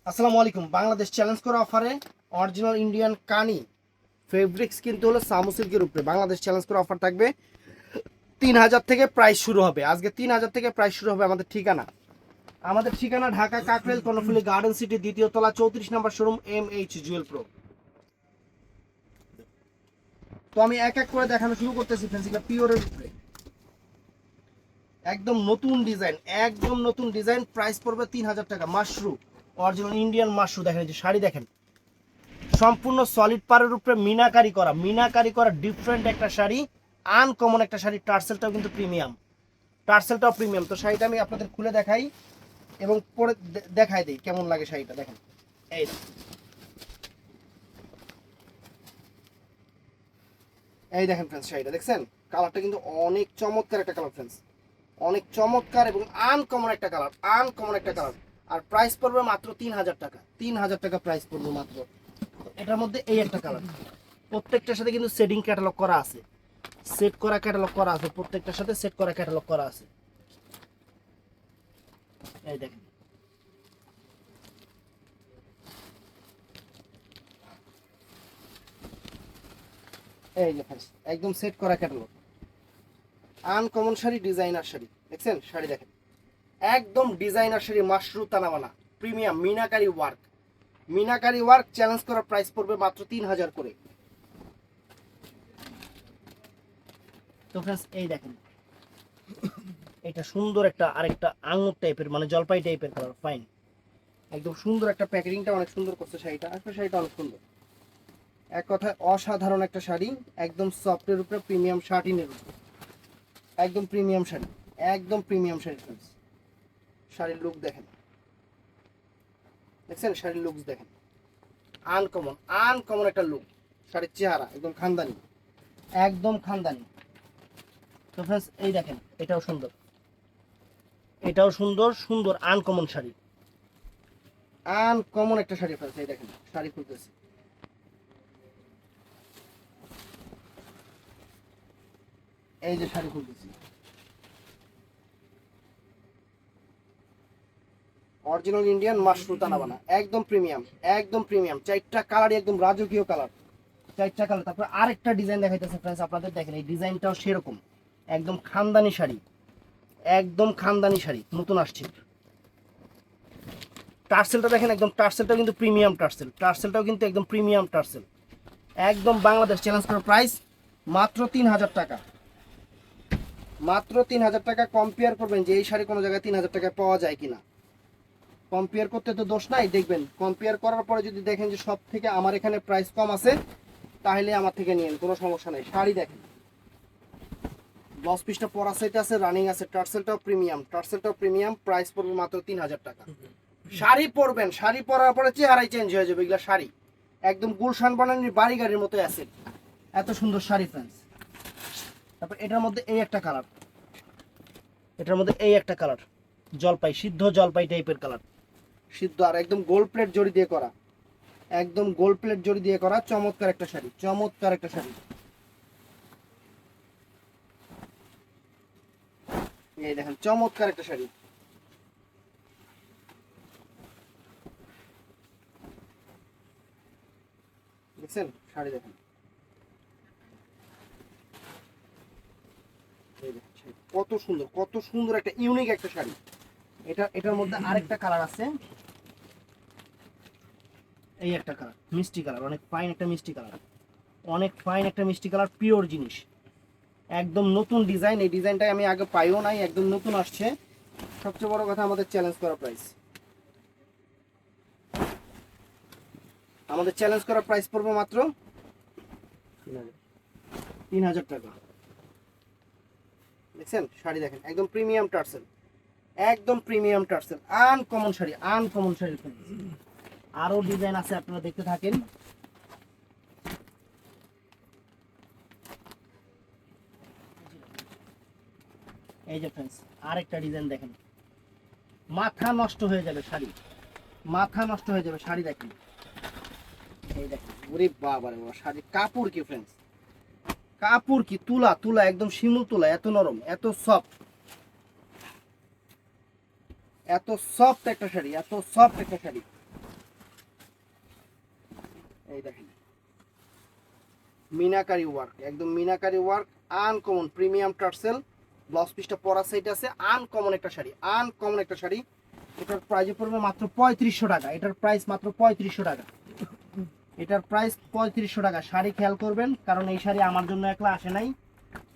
আসসালামু আলাইকুম। বাংলাদেশ চ্যালেঞ্জ করা অফারে অরিজিনাল ইন্ডিয়ান কানি ফেব্রিক্স কিন্তু হলো সামু সিল্কের উপরে বাংলাদেশ চ্যালেঞ্জ করা অফার থাকবে। 3,000 থেকে প্রাইস শুরু হবে। আজকে 3,000 থেকে প্রাইস শুরু হবে। আমাদের ঠিকানা ঢাকা কাকরেল কর্ণফুলী গার্ডেন সিটি, দ্বিতীয় তলা, 34 নম্বর শোরুম, MH জুয়েল প্রো। তো আমি এক এক করে দেখানো শুরু করতেছি ফ্রেন্ডস। এটা পিওরের উপরে একদম নতুন ডিজাইন। প্রাইস পড়বে 3,000 টাকা। Mashru original Indian Mashru. দেখেন এই যে শাড়ি দেখেন, সম্পূর্ণ সলিড পাড়ের উপরে মিনাকারি করা ডিফারেন্ট একটা শাড়ি, আনকমন একটা শাড়ি। টার্সেলটাও প্রিমিয়াম। তো শাড়িটা আমি আপনাদের খুলে দেখাই এবং পরে দেখাই দিই কেমন লাগে শাড়িটা। দেখেন এই এই দেখেন ফ্রেন্ডস, শাড়িটা দেখছেন? কালারটা কিন্তু অনেক চমৎকার একটা কালার ফ্রেন্ডস, অনেক চমৎকার এবং আনকমন একটা কালার। আর প্রাইস পড়বে মাত্র 3,000 টাকা। 3,000 টাকা প্রাইস পড়বে মাত্র। এটার মধ্যে এই একটা কালার, প্রত্যেকটার সাথে কিন্তু সেটিং ক্যাটালগ করা আছে, প্রত্যেকটার সাথে সেট করা ক্যাটালগ করা আছে। এই দেখেন, এই যে ফ্রেন্ডস একদম সেট করা catalogue, uncommon sari, designer sari. দেখছেন শাড়ি দেখেন, একদম designer sari, Mashru তানাবানা premium meenakari work challenge করার প্রাইস পড়বে মাত্র 3,000 করে। তো ফ্রেন্ডস এই দেখেন, এটা সুন্দর একটা আরেকটা আঙুর টাইপের, মানে জলপাই টাইপের কালার, ফাইন একদম সুন্দর একটা প্যাকেজিংটা অনেক সুন্দর করছে শাড়িটা। আসলে শাড়িটা অনেক সুন্দর, এক কথায় অসাধারণ একটা শাড়ি। একদম সফটের উপরে প্রিমিয়াম শার্টিনের উপরে একদম প্রিমিয়াম শাড়ি ফ্রেন্ডস। শাড়ির লুক দেখেন, দেখছেন শাড়ির লুকস দেখেন, আনকমন একটা লুক। শাড়ির চেহারা একদম খানদানি। তো ফ্রেন্ডস এই দেখেন, এটাও সুন্দর আনকমন একটা শাড়ি ফ্রেন্ডস। এই দেখেন শাড়ি খুলতেছি, এই যে শাড়ি খুলতেছি, অরিজিনাল ইন্ডিয়ান মাশরু তানাবানা, একদম প্রিমিয়াম। চারটা কালারই একদম রাজকীয় কালার, চারটা কালার। তারপর আরেকটা ডিজাইন দেখাইতেছে ফ্রেন্ডস আপনাদের। দেখেন এই ডিজাইনটাও সেরকম, একদম খানদানি শাড়ি নতুন আসছে। টার্সেলটা দেখেন, টার্সেলটাও কিন্তু প্রিমিয়াম টার্সেল। একদম বাংলাদেশ চ্যালেঞ্জ করার প্রাইস মাত্র 3,000 টাকা। কম্পেয়ার করবেন যে এই শাড়ি কোনো জায়গায় 3,000 টাকায় পাওয়া যায় কিনা। কম্পেয়ার করতে তো দোষ নাই, দেখবেন কম্পেয়ার করার পরে যদি দেখেন যে সব থেকে আমার এখানে প্রাইস কম আছে, তাহলে আমার থেকে নিয়েন, কোনো সমস্যা নেই। শাড়ি দেখেন, ব্লাউজ পিসটা পরা সাইতে আছে, রানিং আছে। টার্সেলটাও প্রিমিয়াম। প্রাইস পড়বে মাত্র 3,000 টাকা। শাড়ি পরার পরে চেহারাই চেঞ্জ হয়ে যাবে। এগুলা শাড়ি একদম গুলশান বানানির বাড়ি গাড়ির মতো আছে, এত সুন্দর শাড়ি ফ্রেন্ডস। তারপর এটার মধ্যে এই একটা কালার সিদ্ধ জলপাই টাইপের কালার, সিদ্ধ আর একদম গোল্ড প্লেট জড়ি দিয়ে করা চমৎকার একটা শাড়ি। এই দেখেন চমৎকার একটা শাড়ি, দেখছেন শাড়ি দেখেন, এই দেখেন শাড়ি কত সুন্দর একটা ইউনিক একটা শাড়ি। এটার মধ্যে আরেকটা কালার আছে, এই একটা কালার মিষ্টি কালার, অনেক ফাইন একটা মিষ্টি কালার, পিওর জিনিস, একদম নতুন ডিজাইন। এই ডিজাইনটাই আমি আগে পাইও নাই, একদম নতুন আসছে। সবচেয়ে বড় কথা, আমাদের চ্যালেঞ্জ করা প্রাইস পড়বে মাত্র 3,000 টাকা। দেখছেন শাড়ি দেখেন, একদম প্রিমিয়াম টার্সেল, আনকমন শাড়ি। আরো ডিজাইন আছে, আপনারা দেখতে থাকেন। এই যে ফ্রেন্ডস আরেকটা ডিজাইন দেখেন, মাথা নষ্ট হয়ে যাবে শাড়ি দেখেন। এই দেখেন, ওরে বাবা রে বাবা, শাড়ি কাপড় কি ফ্রেন্ডস, তুলা একদম শিমুল তুলা, এত নরম, এত সফট একটা শাড়ি। এই দেখেন মিনাকারি ওয়ার্ক, একদম meenakari work, uncommon premium tassel. Blouse পিসটা পরা সাইড আছে, আনকমন একটা শাড়ি, আনকমন একটা শাড়ি। এটার প্রাইস পড়বে মাত্র 3500 টাকা। এটার প্রাইস মাত্র 3500 টাকা। এটার প্রাইস 3500 টাকা। শাড়ি খেয়াল করবেন, কারণ এই শাড়ি আমার জন্য একলা আসে নাই,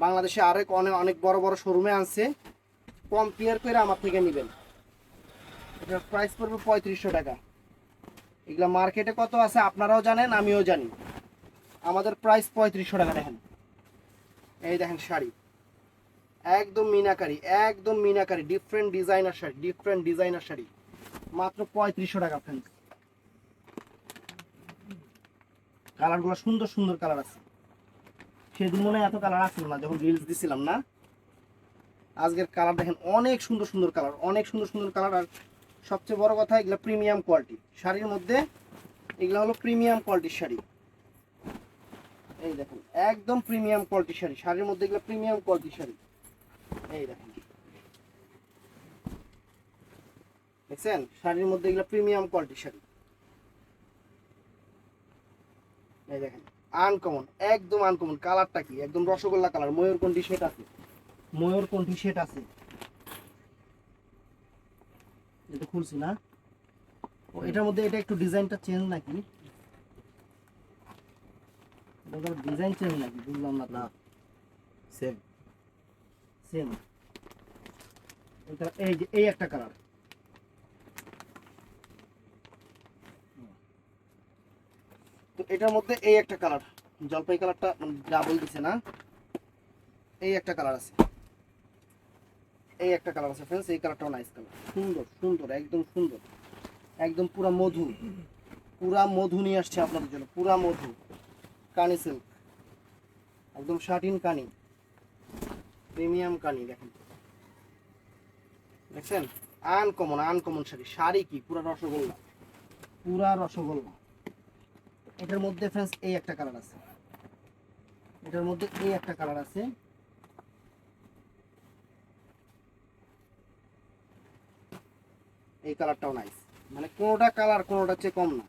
বাংলাদেশে আরেক অনেক অনেক বড় বড় শোরুমে আনছে। কম্পেয়ার করে আমার থেকে নেবেন। এটার প্রাইস পড়বে 3500 টাকা। এগুলা মার্কেটে কত আছে আপনারাও জানেন, আমিও জানি। আমাদের প্রাইস 3500 টাকা। দেখেন এই দেখেন শাড়ি, একদম মিনাকারি, একদম meenakari, different designer sari, different designer sari, মাত্র 3500 টাকা। ফ্রেন্ডস কালারগুলো সুন্দর সুন্দর কালার আছে। সেদিন মনে হয় এত কালার আসছিল না যখন রিলস দিছিলাম না। আজকের কালার দেখেন অনেক সুন্দর সুন্দর কালার, অনেক সুন্দর সুন্দর কালার। আর সবচেয়ে বড় কথা, এগুলো প্রিমিয়াম কোয়ালিটি শাড়ির মধ্যে। এগুলো হলো প্রিমিয়াম কোয়ালিটির শাড়ি। এই দেখেন একদম প্রিমিয়াম কোয়ালিটির শাড়ি, শাড়ির মধ্যে এগুলো প্রিমিয়াম কোয়ালিটির শাড়ি। এই দেখেন দেখছেন, শাড়ির মধ্যে এগুলো প্রিমিয়াম কোয়ালিটির শাড়ি। এই দেখেন আনকমন, একদম আনকমন। কালারটা কি একদম রসগোল্লা কালার, ময়ূরকণ্ঠী শেড আছে, ময়ূরকণ্ঠী শেড আছে। এটা খুলছি না, ও এটার মধ্যে এটা একটু ডিজাইনটা চেঞ্জ নাকি, ডিজাইন চেঞ্জ নাকি বুঝলাম না। না সেম সেম। এই যে এই একটা কালার, তো এটার মধ্যে এই একটা কালার, জলপাই কালারটা ডাবল দিছে না, এই একটা কালার আছে, এই একটা কালার আছে ফ্রেন্ডস। এই কালারটাও নাইস কালার, সুন্দর সুন্দর, একদম সুন্দর, একদম পুরা মধু, পুরা মধু নিয়ে আসছে আপনাদের জন্য, পুরা মধু। কানি সিল্ক, একদম শাটিন কানি, প্রিমিয়াম কানি। দেখেন দেখছেন, আনকমন, আনকমন শাড়ি। শাড়ি কি পুরা রসগোল্লা, পুরা রসগোল্লা। এটার মধ্যে ফ্রেন্ডস এই একটা কালার আছে, এটার মধ্যে এই একটা কালার আছে। এই কালারটাও নাইস, মানে কোনোটা কালার কোনোটার চেয়ে কম না,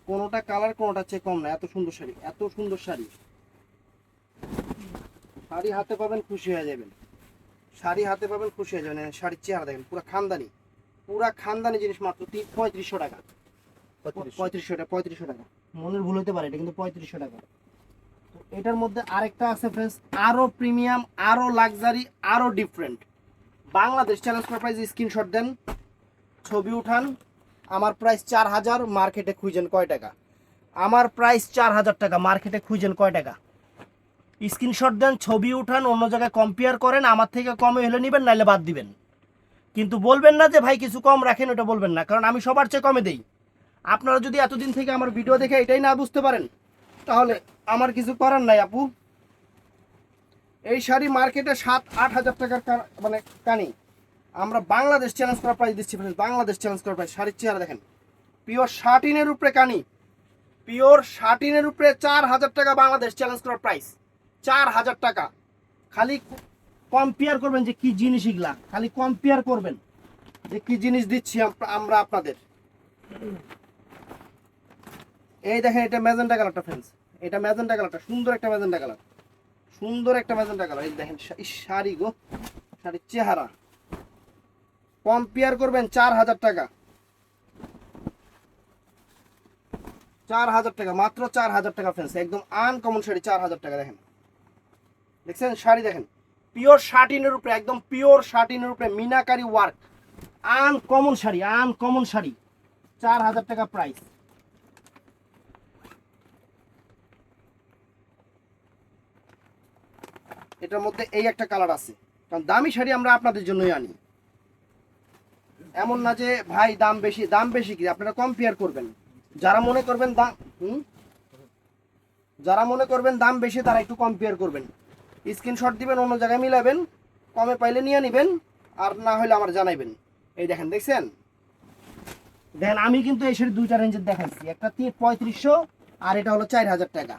কোনোটা কালার কোনোটার চেয়ে কম না। এত সুন্দর শাড়ি, এত সুন্দর শাড়ি। শাড়ি হাতে পাবেন খুশি হয়ে যাবেন, শাড়ি হাতে পাবেন খুশি হয়ে যাবেন। শাড়ির চেহারা দেখেন, পুরা খানদানি, পুরা খানদানি জিনিস, মাত্র 3500 টাকা। 3500 টাকা, 3500 টাকা। মনের ভুল হতে পারে, এটা কিন্তু 3500 টাকা। তো এটার মধ্যে আরেকটা আছে ফ্রেন্ডস, আরো প্রিমিয়াম, আরো লাক্সারি, আরো ডিফারেন্ট। বাংলাদেশ চ্যালেঞ্জ করা প্রাইস, স্ক্রিনশট দেন, ছবি উঠান। আমার প্রাইস 4000, মার্কেটে খুঁজেন কয় টাকা? আমার প্রাইস 4000 টাকা, মার্কেটে খুঁজেন কয় টাকা? স্ক্রিনশট দেন, ছবি উঠান, অন্য জায়গায় কম্পেয়ার করেন, আমার থেকে কমে হলে নেবেন, নাইলে বাদ দিবেন। কিন্তু বলবেন না যে ভাই কিছু কম রাখেন, ওটা বলবেন না, কারণ আমি সবার চেয়ে কমে দেই। আপনারা যদি এতদিন থেকে আমার ভিডিও দেখে এটাই না বুঝতে পারেন, তাহলে আমার কিছু করার নাই আপু। এই শাড়ি মার্কেটে 7-8 হাজার টাকার মানে কানি, আমরা বাংলাদেশ চ্যালেঞ্জ করা প্রাইস দিচ্ছি। বাংলাদেশ চ্যালেঞ্জ করা প্রাইস। শাড়ির চেহারা দেখেন, পিওর শাটিনের উপরে কানি, পিওর শাটিনের উপরে 4000 টাকা বাংলাদেশ চ্যালেঞ্জ করার প্রাইস, 4000 টাকা। খালি কম্পেয়ার করবেন যে কি জিনিস এগুলা, খালি কম্পেয়ার করবেন যে কি জিনিস দিচ্ছি আমরা আপনাদের। এই দেখেন, এটা ম্যাজেন্টা কালারটা ফ্রেন্ডস, এটা ম্যাজেন্টা কালারটা, সুন্দর একটা ম্যাজেন্টা কালার, সুন্দর একটা ম্যাজেন্টা কালার। এই দেখেন শাড়ি গো, শাড়ির চেহারা কম্পেয়ার করবেন। 4000 টাকা, 4000 টাকা, মাত্র 4000 টাকা ফ্রেন্ডস। একদম আনকমন শাড়ি, 4000 টাকা। দেখেন দেখছেন শাড়ি, দেখেন পিওর শাটিনের উপরে, একদম পিওর শাটিনের উপরে meenakari work, uncommon sari, uncommon sari, 4000 টাকা প্রাইস। এটার মধ্যে এই একটা কালার আছে, কারণ দামি শাড়ি আমরা আপনাদের জন্যই আনি। এমন না যে ভাই দাম বেশি, দাম বেশি কি, আপনারা কম্পেয়ার করবেন। যারা মনে করবেন দাম যারা মনে করবেন দাম বেশি, তারা একটু কম্পেয়ার করবেন, স্ক্রিনশট দিবেন, অন্য জায়গায় মিলাবেন, কমে পাইলে নিয়ে নেবেন, আর না হলে আমার জানাইবেন। এই দেখেন, দেখছেন, দেখেন আমি কিন্তু এই শাড়ি দুইটা রেঞ্জের দেখাচ্ছি, একটা 3500 আর এটা হলো 4000 টাকা।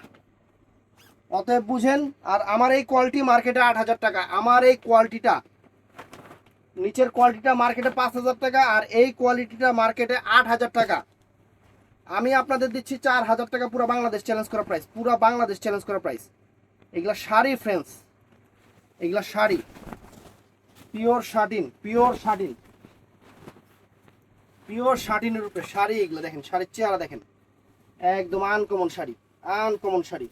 অতএব বুঝেন। আর আমার এই কোয়ালিটি মার্কেটে 8000 টাকা, আমার এই কোয়ালিটিটা, নিচের কোয়ালিটিটা মার্কেটে 5000 টাকা, আর এই কোয়ালিটিটা মার্কেটে 8000 টাকা। আমি আপনাদের দিচ্ছি 4000 টাকা, পুরো বাংলাদেশ চ্যালেঞ্জ করা প্রাইস, পুরো বাংলাদেশ চ্যালেঞ্জ করা প্রাইস। এগুলা শাড়ি ফ্রেন্ডস, এগুলা sari pure satin, pure satin, pure শাটিনের উপরে শাড়ি। এগুলো দেখেন শাড়ির চেহারা দেখেন, একদম আনকমন শাড়ি, আনকমন শাড়ি।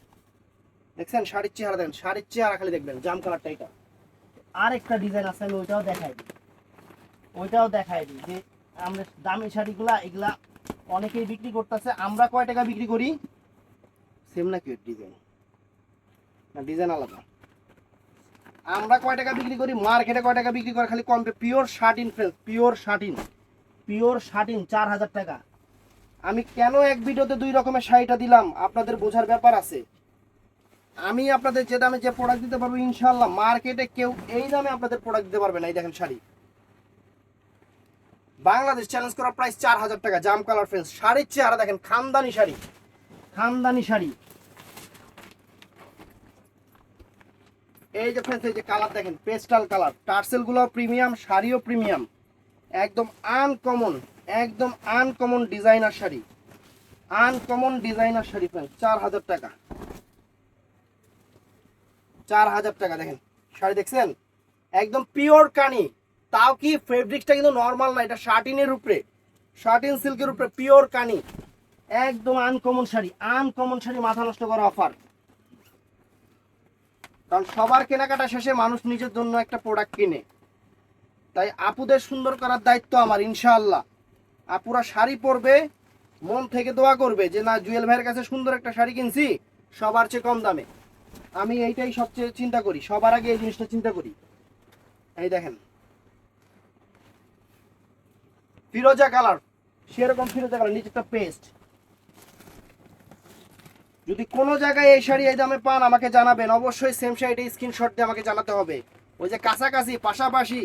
দেখছেন শাড়ির চেহারা দেখেন, শাড়ির চেহারা খালি দেখবেন, জাম কালারটা এটা। আরেকটা ডিজাইন আছে, আমি ওইটাও দেখাই দিই, ওইটাও দেখাই দিই যে আমরা দামি শাড়িগুলা এগুলা অনেকেই বিক্রি করতেছে। আমরা কয় টাকা বিক্রি করি? সেম নাকি ডিজাইন? না, ডিজাইন আলাদা। আমরা কয় টাকা বিক্রি করি, মার্কেটে কয় টাকা বিক্রি করে খালি কম। Pure satin friends, pure satin, pure satin 4000 টাকা। আমি কেন এক ভিডিওতে দুই রকমের শাড়িটা দিলাম আপনাদের বোঝার ব্যাপার আছে। আমি আপনাদের যে দামে যে প্রোডাক্ট দিতে পারবো ইনশাল্লাহ মার্কেটে কেউ এই দামে আপনাদের প্রোডাক্ট দিতে পারবে না। এই দেখেন শাড়ি, বাংলাদেশ চ্যালেঞ্জ করা প্রাইস 4000 টাকা, জাম কালার ফ্রেন্ডস। শাড়ির চেহারা দেখেন, খানদানি শাড়ি, খানদানি শাড়ি। এই যে ফ্রেন্ডস, এই যে কালার দেখেন, পেস্টাল কালার, টার্সেল গুলো প্রিমিয়াম, শাড়িও প্রিমিয়াম, একদম আনকমন, একদম uncommon designer sari, uncommon designer sari friends. 4000 টাকা, 4000 টাকা। দেখেন শাড়ি দেখছেন, একদম পিওর কানি, তাও কি ফেব্রিক্সটা কিন্তু নর্মাল না, এটা শার্টিনের উপরে, শার্টিন সিল্কের উপরে পিওর কানি, একদম আনকমন শাড়ি, আনকমন শাড়ি, মাথা নষ্ট করা অফার। কারণ সবার কেনাকাটা শেষে মানুষ নিজের জন্য একটা প্রোডাক্ট কিনে, তাই আপুদের সুন্দর করার দায়িত্ব আমার ইনশাআল্লাহ। আপুরা শাড়ি পরবে, মন থেকে দোয়া করবে যে না, জুয়েল ভাইয়ের কাছে সুন্দর একটা শাড়ি কিনছি সবার চেয়ে কম দামে। আমি এইটাই সবচেয়ে চিন্তা করি, সবার আগে এই জিনিসটা চিন্তা করি। এই দেখেন ফিরোজা কালার, সেরকম ফিরোজা কালার, নিচে একটা পেস্ট। যদি কোনো জায়গায় এই শাড়ি এই দামে পান আমাকে জানাবেন, অবশ্যই সেম শাড়িটা স্ক্রিনশট দিয়ে আমাকে জানাতে হবে। ওই যে কাছাকাছি পাশাপাশি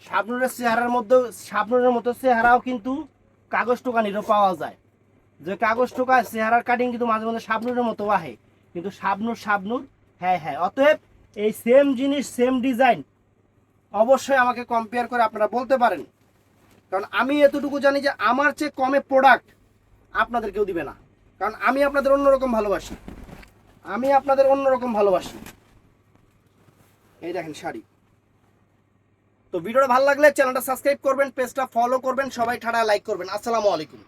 শাবনুরের চেহারার মধ্যে, শাবনুরের মতো চেহারাও কিন্তু কাগজ টোকানিরও পাওয়া যায়। যে কাগজ টোকা চেহারার কাটিং কিন্তু মাঝে মাঝে শাবনুরের মতো আহে, কিন্তু শাবনুর শাবনুর, হ্যাঁ হ্যাঁ। অতএব এই সেম জিনিস সেম ডিজাইন অবশ্যই আমাকে কম্পেয়ার করে আপনারা বলতে পারেন। কারণ আমি এতটুকু জানি যে আমার চেয়ে কমে প্রোডাক্ট আপনাদের কেউ দিবে না, কারণ আমি আপনাদের অন্যরকম ভালোবাসি, আমি আপনাদের অন্যরকম ভালোবাসি। এই দেখেন শাড়ি। তো ভিডিওটা ভালো লাগলে চ্যানেলটা সাবস্ক্রাইব করবেন, পেজটা ফলো করবেন, সবাই ঠাড়া লাইক করবেন। আসসালামু আলাইকুম।